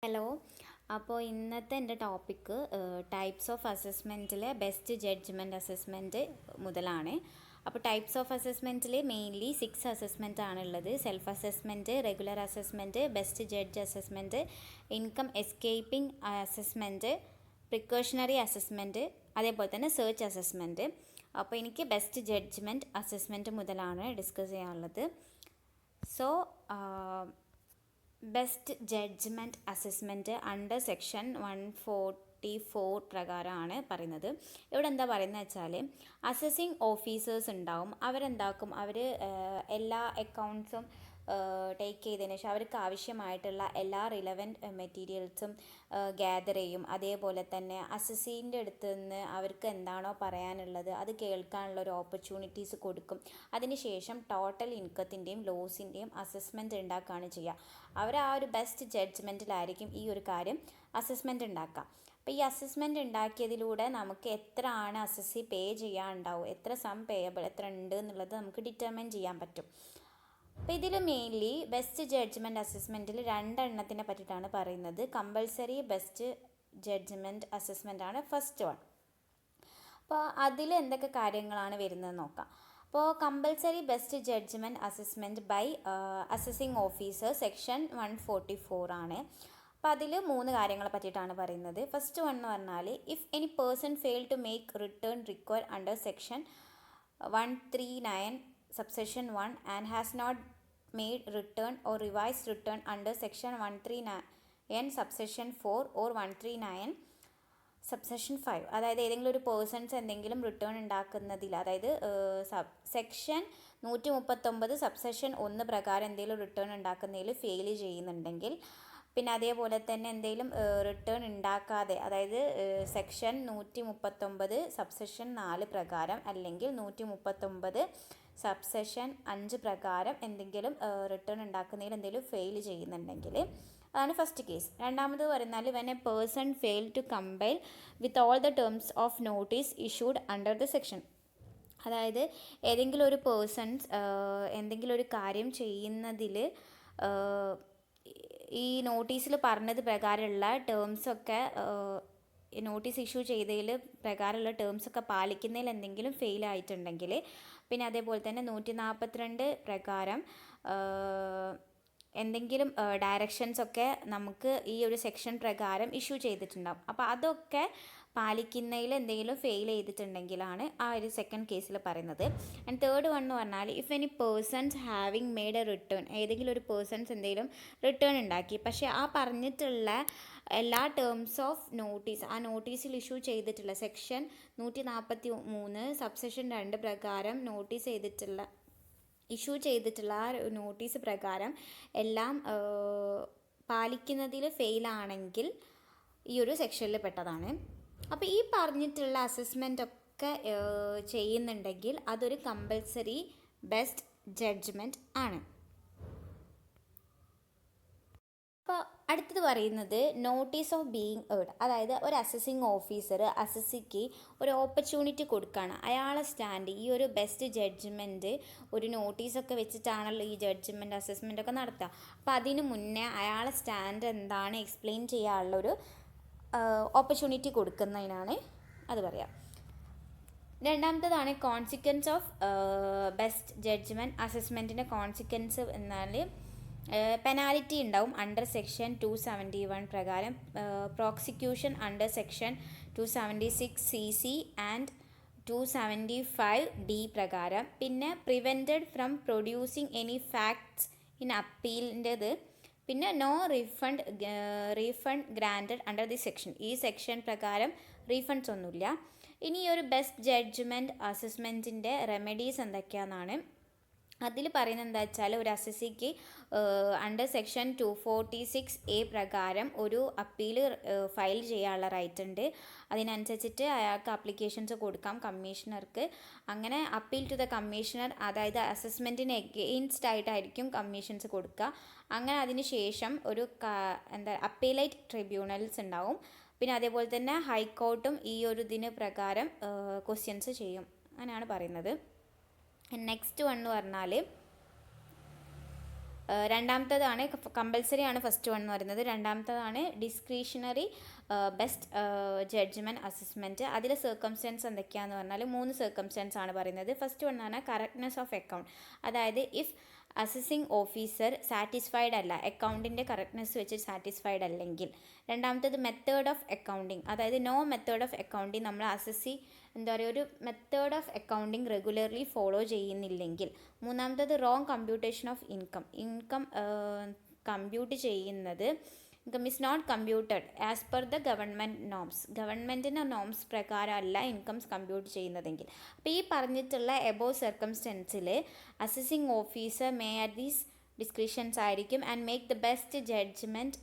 Hello. അപ്പോൾ ഇന്നത്തെ എൻ്റെ ടോപ്പിക്ക് ടൈപ്സ് ഓഫ് അസസ്മെൻറ്റിലെ ബെസ്റ്റ് ജഡ്ജ്മെൻറ്റ് അസസ്മെൻറ്റ് മുതലാണ്. അപ്പോൾ ടൈപ്സ് ഓഫ് അസസ്മെൻറ്റിൽ മെയിൻലി 6 അസസ്മെൻറ്റ് ആണുള്ളത്. Self assessment, regular assessment, best judge assessment, income escaping assessment, precautionary assessment, അതേപോലെ തന്നെ സെർച്ച് അസസ്മെൻറ്റ്. അപ്പോൾ എനിക്ക് ബെസ്റ്റ് ജഡ്ജ്മെൻറ്റ് അസസ്മെൻറ്റ് മുതലാണ് ഡിസ്കസ് ചെയ്യാനുള്ളത്. So best judgement assessment under section 144 പ്രകാരമാണ് പറയുന്നത്. ഇവിടെ എന്താ പറയുന്നത് വെച്ചാൽ, അസസിങ് ഓഫീസേഴ്സ് ഉണ്ടാവും. അവരെന്താക്കും, അവർ എല്ലാ അക്കൗണ്ട്സും ടേക്ക് ചെയ്തതിന് ശേഷം അവർക്ക് ആവശ്യമായിട്ടുള്ള എല്ലാ റിലവൻറ്റ് മെറ്റീരിയൽസും ഗ്യാദർ ചെയ്യും. അതേപോലെ തന്നെ അസസീൻ്റെ അടുത്ത് നിന്ന് അവർക്ക് എന്താണോ പറയാനുള്ളത് അത് കേൾക്കാനുള്ള ഒരു ഓപ്പർച്യൂണിറ്റീസ് കൊടുക്കും. അതിനുശേഷം ടോട്ടൽ ഇൻകത്തിൻ്റെയും ലോസിൻ്റെയും അസസ്മെൻറ്റ് ഉണ്ടാക്കുകയാണ് ചെയ്യുക. അവർ ആ ഒരു ബെസ്റ്റ് ജഡ്ജ്മെൻറ്റിലായിരിക്കും ഈ ഒരു കാര്യം അസസ്മെൻറ്റ് ഉണ്ടാക്കുക. അപ്പോൾ ഈ അസസ്മെൻറ്റ് ഉണ്ടാക്കിയതിലൂടെ നമുക്ക് എത്ര ആണ് അസസ്സി പേ ചെയ്യാനുണ്ടാവും, എത്ര സം പേയബിൾ എത്ര ഉണ്ട് എന്നുള്ളത് നമുക്ക് ഡിറ്റർമൈൻ ചെയ്യാൻ പറ്റും. അപ്പോൾ ഇതിൽ മെയിൻലി ബെസ്റ്റ് ജഡ്ജ്മെൻറ്റ് അസസ്മെൻറ്റിൽ 2 എണ്ണത്തിനെ പറ്റിയിട്ടാണ് പറയുന്നത്. കമ്പൾസറി ബെസ്റ്റ് ജഡ്ജ്മെൻറ്റ് അസസ്മെൻ്റ് ആണ് ഫസ്റ്റ് വൺ. അപ്പോൾ അതിൽ എന്തൊക്കെ കാര്യങ്ങളാണ് വരുന്നത് നോക്കാം. അപ്പോൾ compulsory best judgement assessment by assessing officer section 144 ആണ്. അപ്പോൾ അതിൽ 3 കാര്യങ്ങളെ പറ്റിയിട്ടാണ് പറയുന്നത്. ഫസ്റ്റ് വൺ എന്ന് പറഞ്ഞാൽ, if any person fail to make return require under section 139 subsection 1 and has not made return or revised return under section 139 subsection 4 or 139 subsection 5, അതായത് ഏതെങ്കിലും ഒരു പേഴ്സൺസ് എന്തെങ്കിലും റിട്ടേൺ ഉണ്ടാക്കുന്നതിൽ, അതായത് സെക്ഷൻ 139 സബ്സെക്ഷൻ 1 പ്രകാരം എന്തെങ്കിലും റിട്ടേൺ ഉണ്ടാക്കുന്നതിൽ ഫെയിൽ ചെയ്യുന്നുണ്ടെങ്കിൽ, പിന്നെ അതേപോലെ തന്നെ എന്തെങ്കിലും റിട്ടേൺ ഉണ്ടാക്കാതെ, അതായത് സെക്ഷൻ 139 സബ്സെക്ഷൻ 4 പ്രകാരം അല്ലെങ്കിൽ 139 സബ്സെക്ഷൻ 5 പ്രകാരം എന്തെങ്കിലും റിട്ടേൺ ഉണ്ടാക്കുന്നതിൽ എന്തെങ്കിലും ഫെയിൽ ചെയ്യുന്നുണ്ടെങ്കിൽ അതാണ് ഫസ്റ്റ് കേസ്. രണ്ടാമത് പറഞ്ഞാൽ, when a person fail to compile with all the terms of notice issued under the section, അതായത് ഏതെങ്കിലും ഒരു പേഴ്സൺസ് എന്തെങ്കിലും ഒരു കാര്യം ചെയ്യുന്നതിൽ ഈ നോട്ടീസിൽ പറഞ്ഞത് പ്രകാരമുള്ള ടേംസൊക്കെ, നോട്ടീസ് ഇഷ്യൂ ചെയ്തതിൽ പ്രകാരമുള്ള ടേംസൊക്കെ പാലിക്കുന്നതിൽ എന്തെങ്കിലും ഫെയിൽ ആയിട്ടുണ്ടെങ്കിൽ, പിന്നെ അതേപോലെ തന്നെ 142 പ്രകാരം എന്തെങ്കിലും ഡയറക്ഷൻസൊക്കെ നമുക്ക് ഈ ഒരു സെക്ഷൻ പ്രകാരം ഇഷ്യൂ ചെയ്തിട്ടുണ്ടാകും. അപ്പോൾ അതൊക്കെ പാലിക്കുന്നതിൽ എന്തെങ്കിലും ഫെയിൽ ചെയ്തിട്ടുണ്ടെങ്കിലാണ് ആ ഒരു സെക്കൻഡ് കേസിൽ പറയുന്നത്. ആൻഡ് തേർഡ് വൺ എന്ന് പറഞ്ഞാൽ, if any persons having made a return, ഏതെങ്കിലും ഒരു പേഴ്സൺസ് എന്തെങ്കിലും റിട്ടേൺ ഉണ്ടാക്കി, പക്ഷേ ആ പറഞ്ഞിട്ടുള്ള എല്ലാ ടേംസ് ഓഫ് നോട്ടീസ്, ആ നോട്ടീസിൽ ഇഷ്യൂ ചെയ്തിട്ടുള്ള സെക്ഷൻ 143 സബ്സെക്ഷൻ 2 പ്രകാരം നോട്ടീസ് ചെയ്തിട്ടുള്ള ഇഷ്യൂ ചെയ്തിട്ടുള്ള ആ നോട്ടീസ് പ്രകാരം എല്ലാം പാലിക്കുന്നതിൽ ഫെയിലാണെങ്കിൽ ഈ ഒരു സെക്ഷനിൽ പെട്ടതാണ്. അപ്പോൾ ഈ പറഞ്ഞിട്ടുള്ള അസസ്മെൻ്റ് ഒക്കെ ചെയ്യുന്നുണ്ടെങ്കിൽ അതൊരു കമ്പൽസറി ബെസ്റ്റ് ജഡ്ജ്മെൻറ്റ് ആണ്. അപ്പോൾ അടുത്തത് പറയുന്നത് നോട്ടീസ് ഓഫ് ബീയിങ് ഏർഡ്, അതായത് ഒരു അസസിങ് ഓഫീസർ അസസിക്ക് ഒരു ഓപ്പർച്യൂണിറ്റി കൊടുക്കുകയാണ്. അയാളെ സ്റ്റാൻഡ് ഈ ഒരു ബെസ്റ്റ് ജഡ്ജ്മെൻറ്റ് ഒരു നോട്ടീസൊക്കെ വെച്ചിട്ടാണല്ലോ ഈ ജഡ്ജ്മെൻറ്റ് അസസ്മെൻ്റ് ഒക്കെ നടത്തുക. അപ്പോൾ അതിന് മുന്നേ അയാളെ സ്റ്റാൻഡ് എന്താണ് എക്സ്പ്ലെയിൻ ചെയ്യാനുള്ളൊരു ഓപ്പർച്യൂണിറ്റി കൊടുക്കുന്നതിനാണ് അത് പറയാം. രണ്ടാമത്തേതാണ് കോൺസിക്വൻസ് ഓഫ് ബെസ്റ്റ് ജഡ്ജ്മെൻറ്റ് അസസ്മെൻറ്റിൻ്റെ കോൺസിക്വൻസ് എന്നാൽ പെനാലിറ്റി ഉണ്ടാവും അണ്ടർ സെക്ഷൻ 271 പ്രകാരം, prosecution under section 276 CC and 275 D പ്രകാരം, പിന്നെ prevented from producing any facts in അപ്പീലിൻ്റെത്, പിന്നെ no refund granted under the section, ഈ സെക്ഷൻ പ്രകാരം റീഫണ്ട്സ് ഒന്നുമില്ല. ഇനി ഒരു ബെസ്റ്റ് ജഡ്ജ്മെൻറ്റ് അസസ്മെൻറ്റിൻ്റെ റെമഡീസ് എന്തൊക്കെയാണെന്നാണ് അതിൽ പറയുന്നത്. എന്താ വെച്ചാൽ, ഒരു അസസിക്ക് അണ്ടർ സെക്ഷൻ 246A പ്രകാരം ഒരു അപ്പീൽ ഫയൽ ചെയ്യാനുള്ള റൈറ്റ് ഉണ്ട്. അതിനനുസരിച്ചിട്ട് അയാൾക്ക് അപ്ലിക്കേഷൻസ് കൊടുക്കാം കമ്മീഷണർക്ക്. അങ്ങനെ അപ്പീൽ ടു ദ കമ്മീഷണർ, അതായത് അസസ്മെൻറ്റിന് എഗെയിൻസ്റ്റ് ആയിട്ടായിരിക്കും കമ്മീഷൻസ് കൊടുക്കുക. അങ്ങനെ അതിന് ശേഷം ഒരു അപ്പീലേറ്റ് ട്രിബ്യൂണൽസ് ഉണ്ടാവും. പിന്നെ അതേപോലെ തന്നെ ഹൈക്കോർട്ടും ഈ ഒരു ഇതിന് പ്രകാരം ക്വസ്റ്റ്യൻസ് ചെയ്യും. അങ്ങനെയാണ് പറയുന്നത്. നെക്സ്റ്റ് വൺ എന്ന് പറഞ്ഞാൽ, രണ്ടാമത്തേതാണ് കമ്പൽസറി ആണ് ഫസ്റ്റ് വൺ എന്ന് പറയുന്നത്. രണ്ടാമത്തേതാണ് ഡിസ്ക്രിഷണറി ബെസ്റ്റ് ജഡ്ജ്മെൻറ്റ് അസസ്മെൻറ്റ്. അതിൽ സർക്കംസ്റ്റൻസ് എന്തൊക്കെയാണെന്ന് പറഞ്ഞാൽ 3 സർക്കംസ്റ്റൻസ് ആണ് പറയുന്നത്. ഫസ്റ്റ് വൺ എന്ന് പറഞ്ഞാൽ കറക്റ്റ്നെസ് ഓഫ് അക്കൗണ്ട്, അതായത് ഇഫ് അസസിങ് ഓഫീസർ സാറ്റിസ്ഫൈഡ് അല്ല, അക്കൗണ്ടിൻ്റെ കറക്റ്റ്നെസ് വെച്ച് സാറ്റിസ്ഫൈഡ് അല്ലെങ്കിൽ. രണ്ടാമത്തേത് മെത്തേഡ് ഓഫ് അക്കൗണ്ടിങ്, അതായത് നോ മെത്തേഡ് ഓഫ് അക്കൗണ്ടിങ് നമ്മൾ എന്താ പറയുക, ഒരു method of accounting regularly follow ചെയ്യുന്നില്ലെങ്കിൽ. മൂന്നാമത്തേത് wrong computation of income compute ചെയ്യുന്നത്, income is not computed as per the government norms, ഗവൺമെൻറ്റിൻ്റെ നോംസ് പ്രകാരമല്ല ഇൻകംസ് കമ്പ്യൂട്ട് ചെയ്യുന്നതെങ്കിൽ. അപ്പോൾ ഈ പറഞ്ഞിട്ടുള്ള എബോവ് സർക്കംസ്റ്റൻസിൽ assessing officer may at these ഡിസ്ക്രിഷൻസ് ആയിരിക്കും and make the best judgment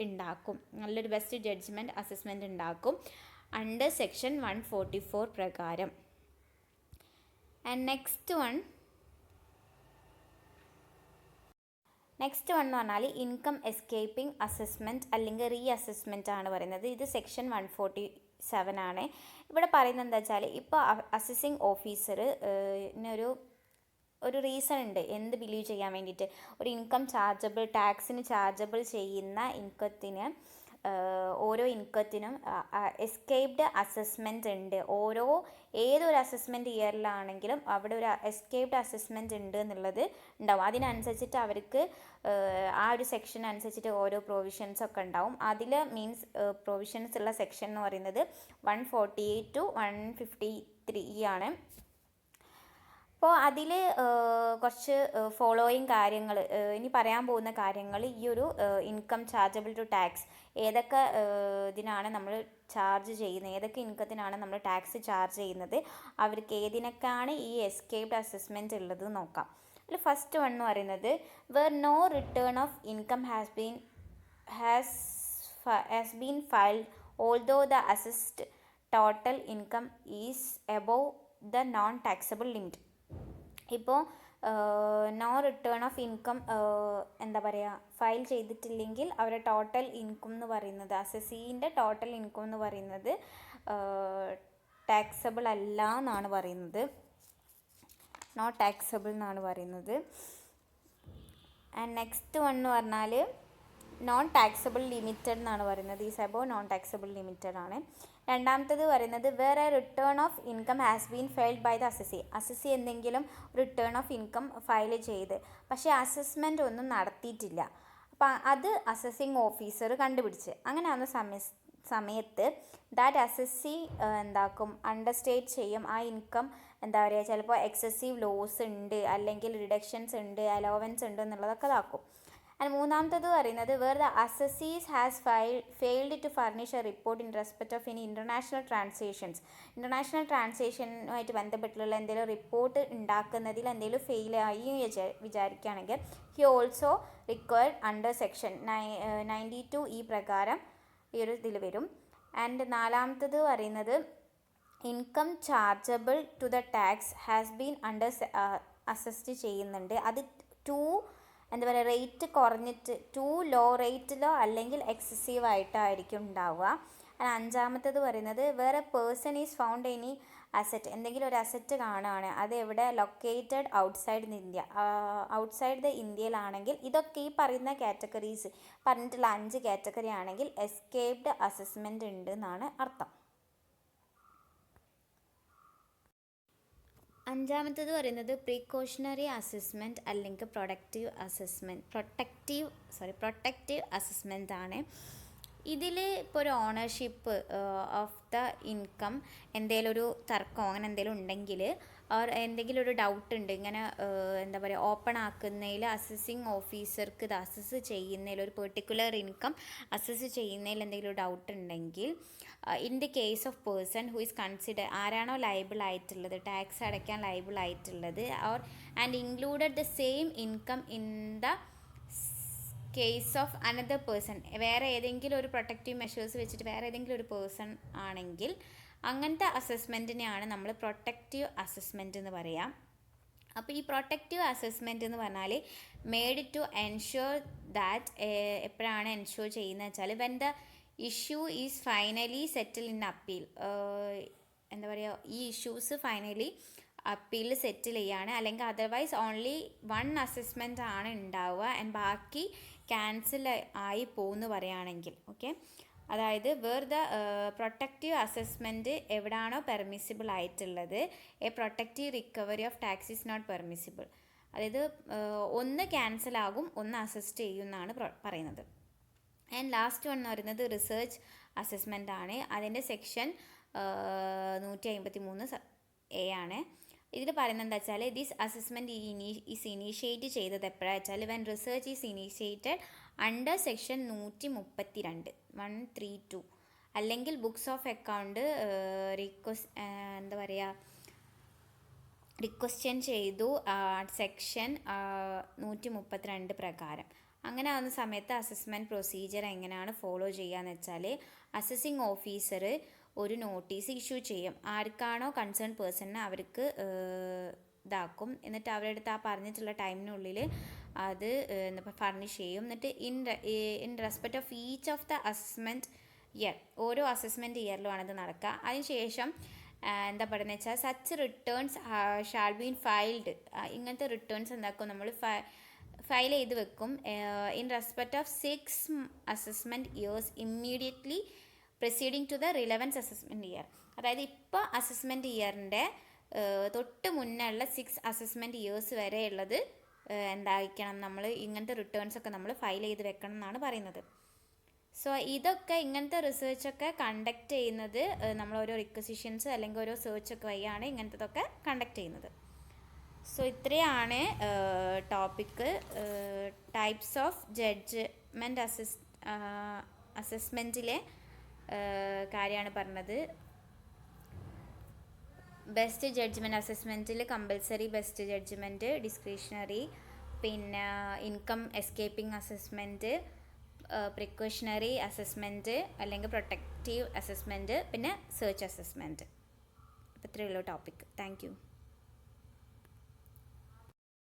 ഉണ്ടാക്കും, നല്ലൊരു ബെസ്റ്റ് ജഡ്ജ്മെൻറ്റ് അസസ്മെൻറ്റ് ഉണ്ടാക്കും അണ്ടർ സെക്ഷൻ 144 പ്രകാരം. ആൻഡ് നെക്സ്റ്റ് വൺ എന്ന് പറഞ്ഞാൽ ഇൻകം എസ്കേപ്പിംഗ് അസസ്മെൻറ്റ് അല്ലെങ്കിൽ റീ അസസ്മെൻറ്റ് ആണ് പറയുന്നത്. ഇത് സെക്ഷൻ 147 ആണ്. ഇവിടെ പറയുന്നത് എന്താ വെച്ചാൽ, ഇപ്പോൾ അസസിങ് ഓഫീസർ ഒരു റീസൺ ഉണ്ട് എന്ത് ബിലീവ് ചെയ്യാൻ വേണ്ടിയിട്ട്. ഒരു ഇൻകം ചാർജബിൾ, ടാക്സിന് ചാർജബിൾ ചെയ്യുന്ന ഓരോ ഇൻകത്തിനും എസ്കേപ്ഡ് അസസ്മെൻറ്റ് ഉണ്ട്. ഏതൊരു അസസ്മെൻറ്റ് ഇയറിലാണെങ്കിലും അവിടെ ഒരു എസ്കേപ്ഡ് അസസ്മെൻറ്റ് ഉണ്ട് എന്നുള്ളത് ഉണ്ടാവും. അതിനനുസരിച്ചിട്ട് അവർക്ക് ആ ഒരു സെക്ഷൻ അനുസരിച്ചിട്ട് ഓരോ പ്രൊവിഷൻസ് ഒക്കെ ഉണ്ടാവും. അതിൽ പ്രൊവിഷൻസ് ഉള്ള സെക്ഷൻ എന്ന് പറയുന്നത് 148 to 153 ആണ്. അപ്പോൾ അതിൽ കുറച്ച് ഫോളോയിങ് കാര്യങ്ങൾ, ഇനി പറയാൻ പോകുന്ന കാര്യങ്ങൾ ഈ ഒരു ഇൻകം ചാർജബിൾ ടു ടാക്സ്, ഏതൊക്കെ ഇതിനാണ് നമ്മൾ ചാർജ് ചെയ്യുന്നത്, ഏതൊക്കെ ഇൻകത്തിനാണ് നമ്മൾ ടാക്സ് ചാർജ് ചെയ്യുന്നത്, അവർക്ക് ഏതിനൊക്കെയാണ് ഈ എസ്കേപ്ഡ് അസസ്മെൻറ്റ് ഉള്ളത് നോക്കാം. അതിൽ ഫസ്റ്റ് വൺ എന്ന് പറയുന്നത് where no return of income has been filed although the assessed total income is above the non taxable limit. ഇപ്പോൾ നോ റിട്ടേൺ ഓഫ് ഇൻകം എന്താ പറയുക, ഫയൽ ചെയ്തിട്ടില്ലെങ്കിൽ അവരുടെ ടോട്ടൽ ഇൻകം എന്ന് പറയുന്നത്, അസസീൻ്റെ ടോട്ടൽ ഇൻകം എന്ന് പറയുന്നത് ടാക്സബിൾ അല്ല എന്നാണ് പറയുന്നത്, നോട്ട് ടാക്സബിൾ എന്നാണ് പറയുന്നത്. ആൻഡ് നെക്സ്റ്റ് വൺ എന്ന് പറഞ്ഞാൽ നോൺ ടാക്സബിൾ ലിമിറ്റഡ് എന്നാണ് പറയുന്നത്. ഈ എബോവ് നോൺ ടാക്സബിൾ ലിമിറ്റഡ് ആണ്. രണ്ടാമത്തേത് പറയുന്നത് where a return of income has been filed by the assessee എന്തെങ്കിലും റിട്ടേൺ ഓഫ് ഇൻകം ഫയൽ ചെയ്ത് പക്ഷേ അസസ്മെൻ്റ് ഒന്നും നടത്തിയിട്ടില്ല. അപ്പം അത് അസസിങ് ഓഫീസർ കണ്ടുപിടിച്ച്, അങ്ങനെ ആവുന്ന സമയത്ത് ദാറ്റ് അസസി എന്താക്കും, അണ്ടർസ്റ്റേറ്റ് ചെയ്യും ആ ഇൻകം എന്താ പറയുക, ചിലപ്പോൾ എക്സസീവ് ലോസ് ഉണ്ട്, അല്ലെങ്കിൽ റിഡക്ഷൻസ് ഉണ്ട്, അലോവൻസ് ഉണ്ട് എന്നുള്ളതൊക്കെ ഇതാക്കും. ആൻഡ് മൂന്നാമത്തേത് പറയുന്നത് where the assessee has failed to furnish a report in respect of ഇനി ഇൻ്റർനാഷണൽ ട്രാൻസാക്ഷനുമായിട്ട് ബന്ധപ്പെട്ടുള്ള എന്തെങ്കിലും റിപ്പോർട്ട് ഉണ്ടാക്കുന്നതിൽ എന്തെങ്കിലും ഫെയിലായി വിചാരിക്കുകയാണെങ്കിൽ he also required under section 92 പ്രകാരം ഈ ഒരു ഇതിൽ വരും. ആൻഡ് നാലാമത്തേത് പറയുന്നത് income chargeable to the tax has been assessed ചെയ്യുന്നുണ്ട്, അത് എന്താ പറയുക, റേറ്റ് കുറഞ്ഞിട്ട് ലോ റേറ്റിലോ അല്ലെങ്കിൽ എക്സസീവ് ആയിട്ടായിരിക്കും ഉണ്ടാവുക. അഞ്ചാമത്തേത് പറയുന്നത് വേറെ person is found any asset, എന്തെങ്കിലും ഒരു അസറ്റ് കാണുകയാണ്, അത് എവിടെ ലൊക്കേറ്റഡ് ഔട്ട്സൈഡ് ദ ഇന്ത്യയിലാണെങ്കിൽ, ഇതൊക്കെ ഈ പറയുന്ന കാറ്റഗറീസ് പറഞ്ഞിട്ടുള്ള 5 കാറ്റഗറി ആണെങ്കിൽ എസ്കേപ്ഡ് അസസ്മെൻ്റ് ഉണ്ട് എന്നാണ് അർത്ഥം. അഞ്ചാമത്തേത് പറയുന്നത് പ്രീകോഷണറി അസസ്മെൻറ്റ് അല്ലെങ്കിൽ പ്രൊട്ടക്റ്റീവ് അസസ്മെൻ്റ് ആണ്. ഇതിൽ ഇപ്പോൾ ഒരു ഓണർഷിപ്പ് ഓഫ് ദ ഇൻകം എന്തെങ്കിലും ഒരു തർക്കം അങ്ങനെ എന്തെങ്കിലും ഉണ്ടെങ്കിൽ എന്തെങ്കിലും ഒരു ഡൗട്ട് ഉണ്ട്, ഇങ്ങനെ എന്താ പറയുക ഓപ്പൺ ആക്കുന്നതിൽ അസസിങ് ഓഫീസർക്ക് ഇത് അസസ് ചെയ്യുന്നതിൽ ഒരു പെർട്ടിക്കുലർ ഇൻകം അസസ് ചെയ്യുന്നതിൽ എന്തെങ്കിലും ഡൗട്ട് ഉണ്ടെങ്കിൽ in the case of person who is consider, ആരാണോ ലയബിൾ ആയിട്ടുള്ളത്, ടാക്സ് അടയ്ക്കാൻ ലയബിൾ ആയിട്ടുള്ളത്, and included the same income in the case of another person, വേറെ ഏതെങ്കിലും ഒരു പ്രൊട്ടക്റ്റീവ് മെഷേഴ്സ് വെച്ചിട്ട് വേറെ ഏതെങ്കിലും ഒരു പേഴ്സൺ ആണെങ്കിൽ അങ്ങനത്തെ അസസ്മെൻറ്റിനെയാണ് നമ്മൾ പ്രൊട്ടക്റ്റീവ് അസസ്മെൻറ്റ് എന്ന് പറയാം. അപ്പോൾ ഈ പ്രൊട്ടക്റ്റീവ് അസസ്മെൻറ്റ് എന്ന് പറഞ്ഞാൽ മെയ്ഡ് ടു എൻഷുർ ദാറ്റ്, എപ്പോഴാണ് എൻഷുർ ചെയ്യുന്നത് വെച്ചാൽ when the issue is finally settle in appeal, എന്താ പറയുക, ഈ ഇഷ്യൂസ് ഫൈനലി അപ്പീൽ സെറ്റിൽ ചെയ്യാണ്, അല്ലെങ്കിൽ അതർവൈസ് ഓൺലി 1 അസസ്മെൻ്റ് ആണ് ഉണ്ടാവുക ആൻഡ് ബാക്കി ക്യാൻസൽ ആയി പോകുമെന്ന് പറയുകയാണെങ്കിൽ. ഓക്കെ, അതായത് ദ പ്രൊട്ടക്റ്റീവ് അസസ്മെൻറ്റ് എവിടാണോ പെർമിസിബിൾ ആയിട്ടുള്ളത്, a protective recovery of tax is not permissible. അതായത് ഒന്ന് ക്യാൻസൽ ആകും, ഒന്ന് അസസ്റ്റ് ചെയ്യും എന്നാണ് പറയുന്നത്. ആൻഡ് ലാസ്റ്റ് വൺ എന്ന് പറയുന്നത് റിസർച്ച് അസസ്മെൻ്റ് ആണ്. അതിൻ്റെ സെക്ഷൻ 153A ആണ്. ഇതിൽ പറയുന്നത് എന്താ വെച്ചാൽ, ദിസ് അസസ്മെൻറ്റ് ഈസ് ഇനീഷ്യേറ്റ് ചെയ്തത് എപ്പോഴാണ് വെച്ചാൽ when research is initiated under section 132 അല്ലെങ്കിൽ ബുക്സ് ഓഫ് അക്കൗണ്ട് റിക്വസ്റ്റ്യൻ ചെയ്തു സെക്ഷൻ 132 പ്രകാരം. അങ്ങനെ ആവുന്ന സമയത്ത് അസസ്മെൻറ്റ് പ്രൊസീജിയർ എങ്ങനെയാണ് ഫോളോ ചെയ്യുകയെന്ന് വെച്ചാൽ, അസസിങ് ഓഫീസർ ഒരു നോട്ടീസ് ഇഷ്യൂ ചെയ്യും. ആർക്കാണോ കൺസേൺ പേഴ്സണിന് അവർക്ക് ഇതാക്കും. എന്നിട്ട് അവരുടെ അടുത്ത് ആ പറഞ്ഞിട്ടുള്ള ടൈമിനുള്ളിൽ അത് ഫർണിഷ് ചെയ്യും. എന്നിട്ട് in respect of each of the assessment year, ഓരോ അസസ്മെൻറ്റ് ഇയറിലുമാണ് ഇത് നടക്കുക. അതിനുശേഷം എന്താ പറയുന്നത് വെച്ചാൽ, such returns shall been filed. ഇങ്ങനത്തെ റിട്ടേൺസ് എന്താക്കും, നമ്മൾ ഫയൽ ചെയ്ത് വെക്കും. In respect of 6 assessment years immediately proceeding to the relevance assessment year. അതായത് ഇപ്പോൾ അസസ്മെൻറ്റ് ഇയറിൻ്റെ തൊട്ട് മുന്നേ ഉള്ള 6 അസസ്മെൻറ്റ് ഇയേഴ്സ് വരെ ഉള്ളത് എന്തായിരിക്കണം, നമ്മൾ ഇങ്ങനത്തെ റിട്ടേൺസൊക്കെ നമ്മൾ ഫയൽ ചെയ്ത് വെക്കണം എന്നാണ് പറയുന്നത്. സോ ഇതൊക്കെ ഇങ്ങനത്തെ റിസർച്ചൊക്കെ കണ്ടക്ട് ചെയ്യുന്നത് നമ്മൾ ഓരോ റിക്വസിഷൻസ് അല്ലെങ്കിൽ ഓരോ സെർച്ചൊക്കെ വഴിയാണ് ഇങ്ങനത്തതൊക്കെ കണ്ടക്ട് ചെയ്യുന്നത്. സോ ഇത്രയാണ് ടോപ്പിക്ക്. ടൈപ്സ് ഓഫ് ജഡ്ജ്മെൻറ്റ് അസസ്മെൻറ്റിലെ കാര്യമാണ് പറഞ്ഞത്. ബെസ്റ്റ് ജഡ്ജ്മെൻറ്റ് അസസ്മെൻറ്റിൽ കമ്പൽസറി ബെസ്റ്റ് ജഡ്ജ്മെൻറ്റ്, ഡിസ്ക്രിഷണറി, പിന്നെ income escaping assessment, precautionary assessment അല്ലെങ്കിൽ പ്രൊട്ടക്റ്റീവ് അസസ്മെൻറ്റ്, പിന്നെ സെർച്ച് അസസ്മെൻറ്റ്. അപ്പോൾ ഇത്രയേ ഉള്ളൂ ടോപ്പിക്. Thank you.